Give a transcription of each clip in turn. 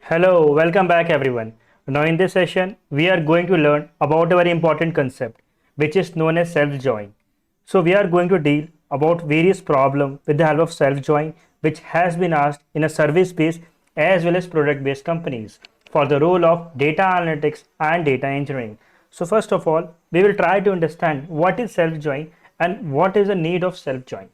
Hello, welcome back everyone. Now in this session, we are going to learn about a very important concept which is known as self-join. So we are going to deal about various problems with the help of self-join which has been asked in a service-based as well as product-based companies for the role of data analytics and data engineering. So first of all, we will try to understand what is self-join and what is the need of self-join.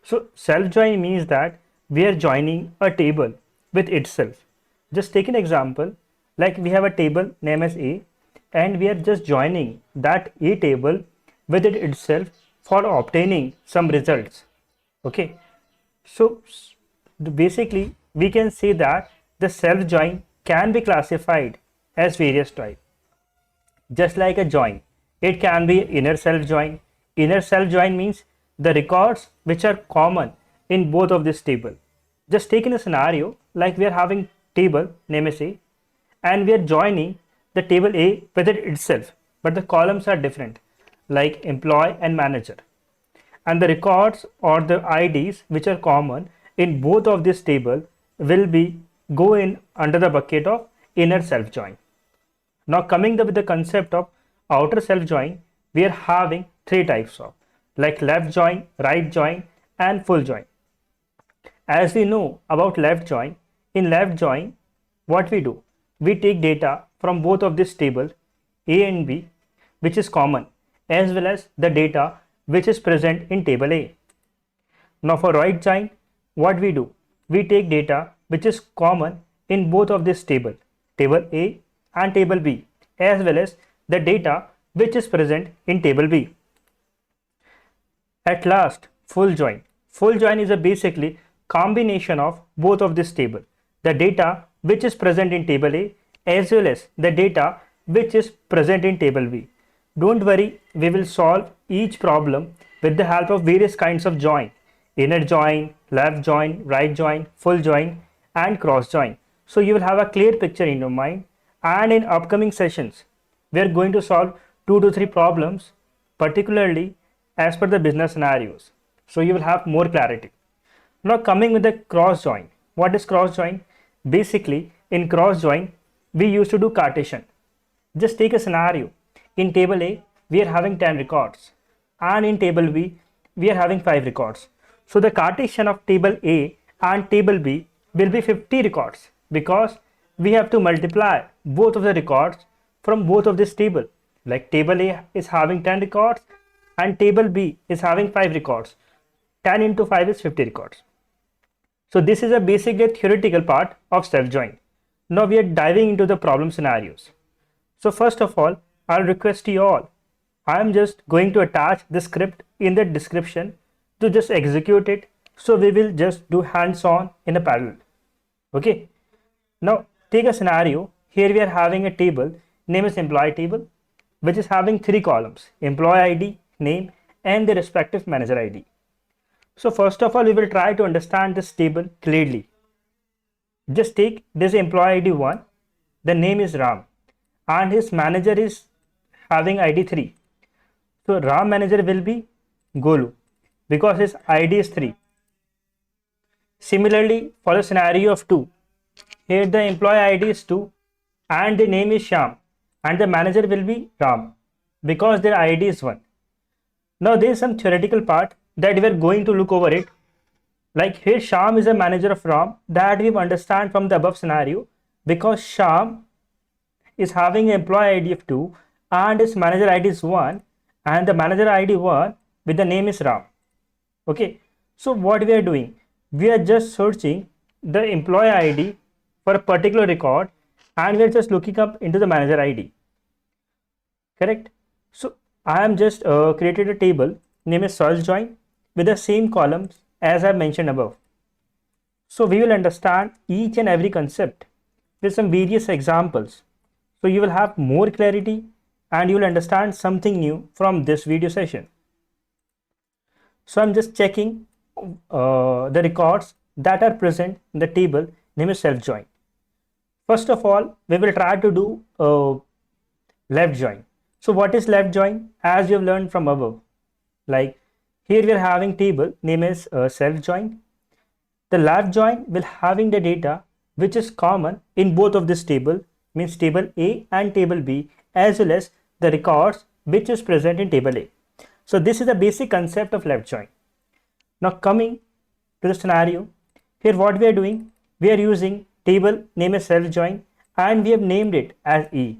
So self-join means that we are joining a table with itself. Just take an example, like we have a table named as A and we are just joining that A table with it itself for obtaining some results. Okay, so basically we can say that the self-join can be classified as various types. Just like a join, it can be inner self join. Inner self join means the records which are common in both of this table. Just take in a scenario like we are having table name is A and we are joining the table A with it itself, but the columns are different like employee and manager, and the records or the IDs which are common in both of this table will be go in under the bucket of inner self join. Now coming up with the concept of outer self join, we are having three types of like left join, right join and full join. As we know about left join, in left join what we do? We take data from both of this table A and B which is common as well as the data which is present in table A. Now for right join what we do? We take data which is common in both of this table A and table B as well as the data which is present in table B. At last, full join. Full join is a basically combination of both of this table, the data which is present in table A as well as the data which is present in table B. Don't worry, we will solve each problem with the help of various kinds of join: inner join, left join, right join, full join and cross join. So you will have a clear picture in your mind, and in upcoming sessions we are going to solve 2 to 3 problems particularly as per the business scenarios, so you will have more clarity. Now coming with the cross join. What is cross join? Basically in cross join we used to do partition. Just take a scenario, in table A we are having 10 records and in table B we are having 5 records. So the partition of table A and table B will be 50 records because we have to multiply both of the records from both of this table. Like table A is having 10 records and table B is having 5 records. 10 into 5 is 50 records. So this is a basic theoretical part of self-join. Now we are diving into the problem scenarios. So first of all, I'll request you all, I am just going to attach the script in the description to just execute it. So we will just do hands-on in a parallel. Okay. Now take a scenario. Here we are having a table name is employee table which is having 3 columns: employee ID, name and the respective manager ID. So first of all we will try to understand this table clearly. Just take this employee ID 1, the name is Ram and his manager is having ID 3. So Ram manager will be Golu because his ID is 3. Similarly for the scenario of 2, here the employee ID is 2 and the name is Sham and the manager will be Ram because their ID is 1. Now there is some theoretical part that we are going to look over it. Like here Sham is a manager of Ram, that we understand from the above scenario because Sham is having an employee ID of 2 and his manager ID is 1 and the manager ID 1 with the name is Ram. Okay, so what we are doing? We are just searching the employee ID for a particular record and we are just looking up into the manager ID. Correct? So I am just created a table name is self join with the same columns as I mentioned above. So we will understand each and every concept with some various examples. So you will have more clarity and you will understand something new from this video session. So I'm just checking the records that are present in the table name is self join. First of all, we will try to do left join. So what is left join? As you have learned from above, like here we are having table name is self join. The left join will having the data which is common in both of this table, means table A and table B, as well as the records which is present in table A. So this is the basic concept of left join. Now coming to the scenario, here what we are doing, we are using table name as self join and we have named it as E,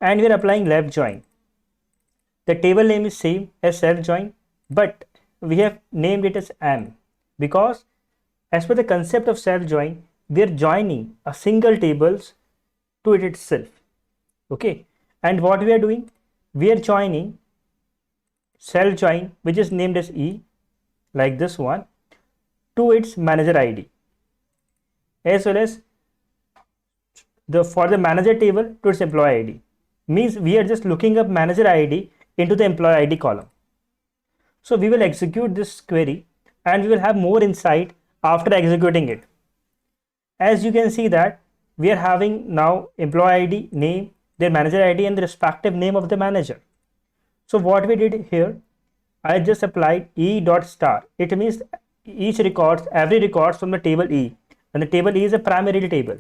and we are applying left join. The table name is same as self join, but we have named it as M, because as per the concept of self join, we are joining a single tables to it itself. Okay, and what we are doing, we are joining self join which is named as E, like this one, to its manager ID, as well as for the manager table to its employee ID. Means we are just looking up manager ID into the employee ID column. So we will execute this query and we will have more insight after executing it. As you can see that we are having now employee ID, name, their manager ID and the respective name of the manager. So what we did here, I just applied E dot star. It means each records, every records from the table E, and the table E is a primary table.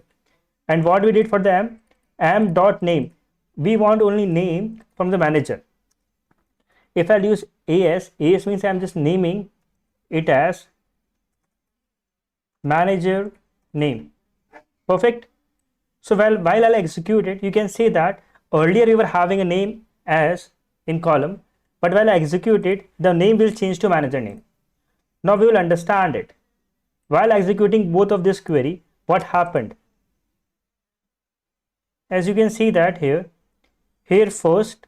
And what we did for the M dot name, we want only name from the manager. If I'll use AS means I'm just naming it as manager name. Perfect. So while I'll execute it, you can see that earlier we were having a name as in column, but while I execute it, the name will change to manager name. Now we will understand it. While executing both of this query, what happened? As you can see that here first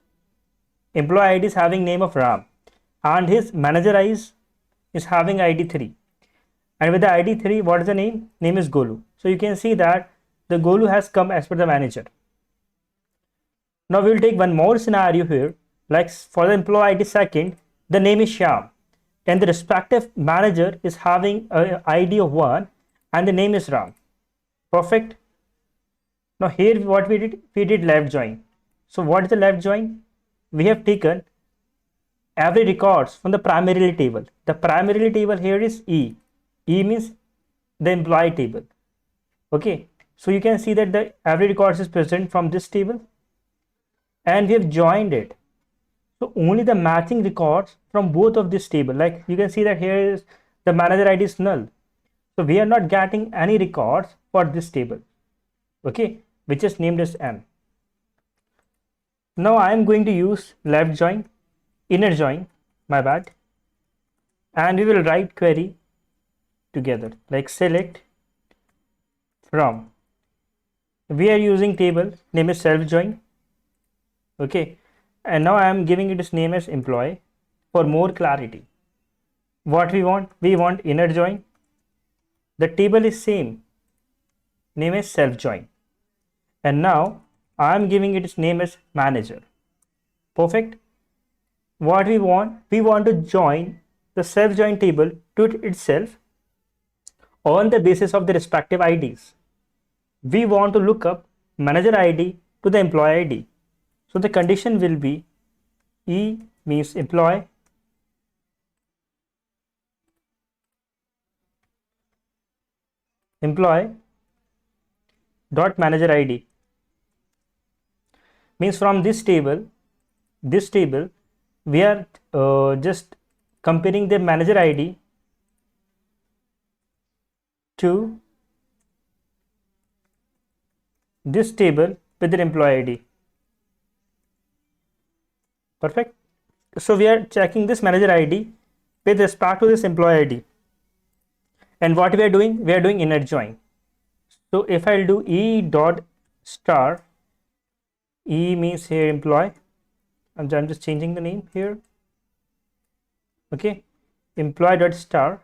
employee ID is having name of Ram and his manager is having ID 3, and with the ID 3, what is the name? Name is Golu. So you can see that the Golu has come as per the manager. Now we will take one more scenario here, like for the employee ID second, the name is Shyam and the respective manager is having a ID of 1 and the name is Ram. Perfect. Now here what we did left join. So what is the left join? We have taken every records from the primary table. The primary table here is E. E means the employee table. Okay, so you can see that the every records is present from this table and we have joined it. So only the matching records from both of this table, like you can see that here is the manager ID is null. So we are not getting any records for this table, okay, which is named as M. Now I am going to use left join, inner join, my bad, and we will write query together like select from. We are using table name is self join, okay, and now I am giving it its name as employee for more clarity. What we want inner join. The table is same, name is self join, and now I am giving it its name as manager. Perfect. What we want to join the self join table to itself on the basis of the respective IDs. We want to look up manager ID to the employee ID. So the condition will be E means employee dot manager ID, means from this table we are just comparing the manager ID to this table with the employee ID. Perfect. So we are checking this manager ID with respect to this employee ID, and what we are doing inner join. So if I'll do E dot star, E means here employee, and I'm just changing the name here, okay, employee dot star,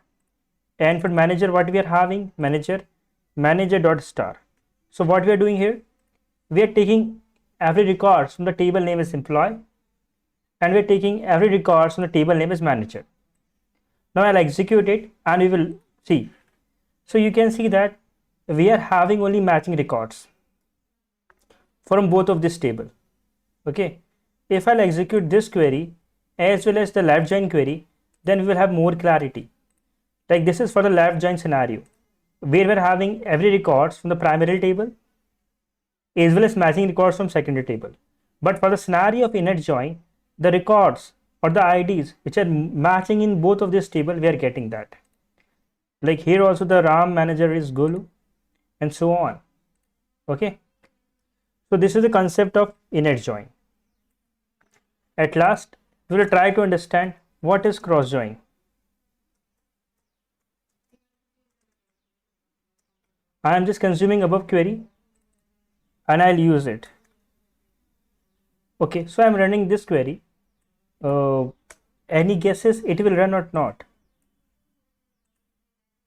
and for manager what we are having manager dot star. So what we are doing here, we are taking every record from the table name is employee and we are taking every record from the table name is manager. Now I'll execute it and we will see. So you can see that we are having only matching records from both of this table, okay. If I'll execute this query as well as the left join query, then we will have more clarity. Like this is for the left join scenario. where we're having every records from the primary table as well as matching records from secondary table. But for the scenario of inner join, the records or the IDs which are matching in both of this table, we are getting that. Like here also the RAM manager is Golu and so on. Okay. So this is the concept of inner join. At last, we will try to understand what is cross join. I am just consuming above query and I'll use it. Okay, so I'm running this query. Any guesses it will run or not?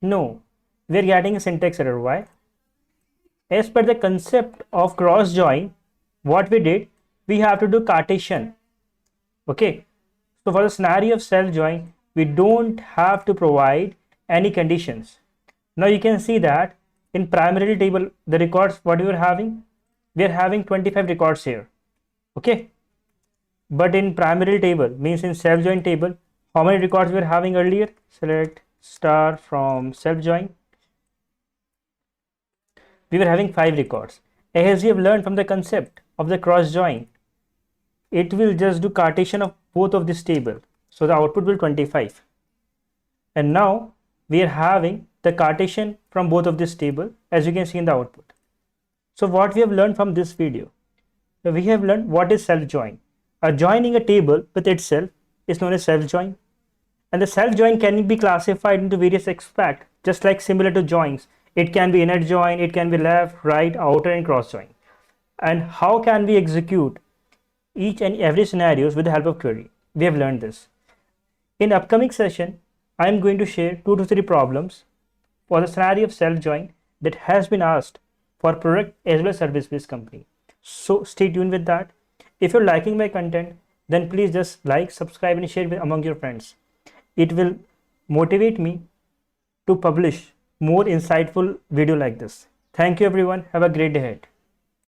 No, we're getting a syntax error. Why? As per the concept of cross join, what we did, we have to do Cartesian. Okay, so for the scenario of self join, we don't have to provide any conditions. Now you can see that in primary table, the records what we are having, we are having 25 records here. Okay, but in primary table means in self join table, how many records we are having earlier? Select star from self join. We were having 5 records. As we have learned from the concept of the cross join, it will just do Cartesian of both of this table. So the output will 25. And now we are having the Cartesian from both of this table, as you can see in the output. So what we have learned from this video, we have learned what is self join. Joining a table with itself is known as self join. And the self join can be classified into various aspects, just like similar to joins. It can be inner join, it can be left, right, outer, and cross join. And how can we execute each and every scenarios with the help of query? We have learned this. In upcoming session, I am going to share 2 to 3 problems for the scenario of self join that has been asked for product as well as service based company. So stay tuned with that. If you're liking my content, then please just like, subscribe, and share among your friends. It will motivate me to publish more insightful video like this. Thank you everyone. Have a great day ahead.